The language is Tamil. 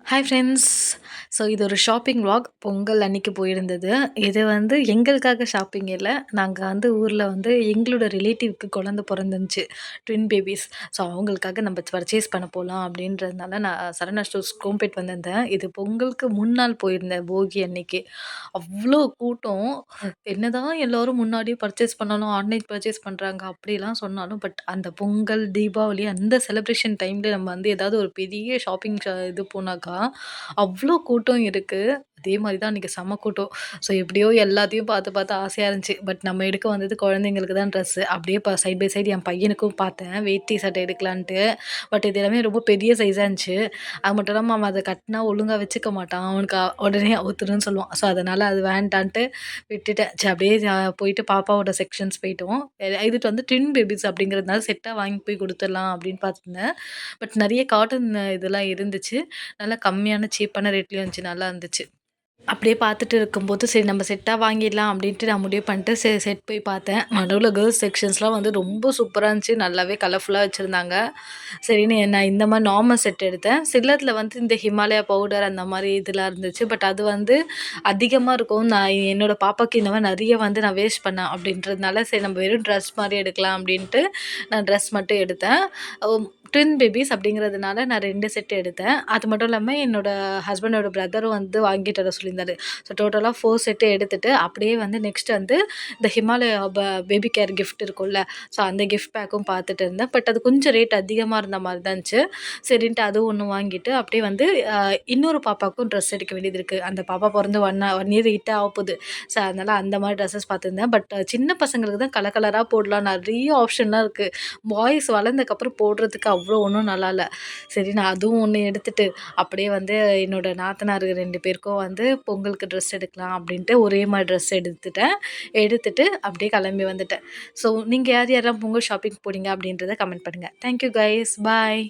Hi friends. ஸோ இது ஒரு ஷாப்பிங் விளாக். பொங்கல் அன்னைக்கு போயிருந்தது. இது வந்து எங்களுக்காக ஷாப்பிங் இல்ல. நாங்க வந்து ஊர்ல வந்து எங்களோட ரிலேட்டிவ்க்கு குழந்த பொறந்துருந்துச்சு. Twin babies. ஸோ அவங்களுக்காக நம்ம பர்ச்சேஸ் பண்ண போலாம் அப்படின்றதுனால நான் சரவணா ஸ்டோர்ஸ் குரோம்பேட் வந்திருந்தேன். இது பொங்கலுக்கு முன்னாள் போயிருந்தேன் போகி அன்னைக்கு. அவ்ளோ கூட்டம். என்னதான் எல்லாரும் முன்னாடியே பர்ச்சேஸ் பண்ணாலும், ஆன்லைன் பர்ச்சேஸ் பண்றாங்க அப்படிலாம் சொன்னாலும், பட் அந்த பொங்கல், தீபாவளி அந்த செலிப்ரேஷன் டைம்ல நம்ம வந்து ஏதாவது ஒரு பெரிய ஷாப்பிங் இது போனாக்கா அவ்ளோ கூட்டம் இருக்கு. அதே மாரி தான் அன்னைக்கு செம்ம கூட்டம். ஸோ எப்படியோ எல்லாத்தையும் பார்த்து பார்த்து ஆசையா இருந்துச்சு. பட் நம்ம எடுக்க வந்தது குழந்தைங்களுக்கு தான் ட்ரெஸ்ஸு. அப்படியே சைட் பை சைடு என் பையனுக்கும் பார்த்தேன். வேட்டி சட்டை எடுக்கலான்ட்டு. பட் இது எல்லாமே ரொம்ப பெரிய சைஸா இருந்துச்சு. அது மட்டும் இல்லாம அவன் அத கட்னா ஒழுங்கா வச்சுக்க மாட்டான். அவனுக்கு உடனே அவுத்துருன்னு சொல்லுவான். ஸோ அதனால அது வேண்டான்ட்டு விட்டுட்டேன். சரி அப்படியே போயிட்டு பாப்பாவோட செக்ஷன்ஸ் போயிட்டோம். இது வந்து ட்வின் பேபீஸ் அப்படிங்கிறதுனால செட்டா வாங்கி போய் குடுத்துடலாம் அப்படின்னு பார்த்துருந்தேன். பட் நெறைய காட்டன் இதெல்லாம் இருந்துச்சு. நல்லா கம்மியான சீப்பான ரேட்லயும் இருந்துச்சு. நல்லா இருந்துச்சு. அப்படியே பார்த்துட்டு இருக்கும்போது, சரி நம்ம செட்டா வாங்கிடலாம் அப்படின்ட்டு நான் முடிவு பண்ணிட்டு செட் போய் பார்த்தேன். நடுவுல கேர்ல்ஸ் செக்ஷன்ஸ்லாம் வந்து ரொம்ப சூப்பரா இருந்துச்சு. நல்லாவே கலர்ஃபுல்லா வச்சிருந்தாங்க. சரின்னு நான் இந்த மாரி நார்மல் செட் எடுத்தேன். சிலதில வந்து இந்த ஹிமாலயா பவுடர் அந்த மாரி இதெல்லாம் இருந்துச்சு. பட் அது வந்து அதிகமா இருக்கும். நான் என்னோட பாப்பாக்கு இந்த மாரி நெறைய வந்து நான் வேஸ்ட் பண்ணேன் அப்படின்றதுனால, சரி நம்ம வெறும் ட்ரெஸ் மாரி எடுக்கலாம் அப்படின்ட்டு நான் ட்ரெஸ் மட்டும் எடுத்தேன். ட்வின் பேபீஸ் அப்படிங்கிறதுனால நான் 2 செட் எடுத்தேன். அது மட்டும் இல்லாம என்னோட ஹஸ்பண்டோட பிரதரும் வந்து வாங்கிட்டு வர சொல்லியிருந்தாரு. ஸோ டோட்டலா 4 செட்டு எடுத்துட்டு, அப்படியே வந்து நெக்ஸ்ட் வந்து இந்த ஹிமாலயா பேபி கேர் கிஃப்ட் இருக்கும்ல, ஸோ அந்த கிஃப்ட் பேக்கும் பார்த்துட்டு இருந்தேன். பட் அது கொஞ்சம் ரேட் அதிகமா இருந்த மாரி தான் இருந்துச்சு. சரின்ட்டு அது ஒண்ணு வாங்கிட்டு, அப்படியே வந்து இன்னொரு பாப்பாவுக்கும் ட்ரெஸ் எடுக்க வேண்டியது இருக்கு. அந்த பாப்பா பொறந்து 1 இயர் கிட்ட ஆகப்போது. ஸோ அதனால அந்த மாரி ட்ரெஸ்ஸஸ் பார்த்துருந்தேன். பட் சின்ன பசங்களுக்கு தான் கலர் கலரா போடலாம். நெறைய ஆப்ஷன்லாம் இருக்கு. பாய்ஸ் வளர்ந்ததுக்கப்புறம் போடுறதுக்கு அவ்வளோ ஒண்ணும் நல்லா இல்ல. சரி நான் அதுவும் ஒண்ணு எடுத்துட்டு, அப்படியே வந்து என்னோட நாத்தனார் 2 பேருக்கும் வந்து பொங்கலுக்கு ட்ரெஸ் எடுக்கலாம் அப்படின்ட்டு ஒரே மாரி ட்ரெஸ் எடுத்துட்டேன். எடுத்துட்டு அப்படியே கிளம்பி வந்துட்டேன். ஸோ நீங்க யார் யாரெல்லாம் பொங்கல் ஷாப்பிங் போனீங்க அப்படின்றத கமெண்ட் பண்ணுங்க. Thank you guys. பாய்.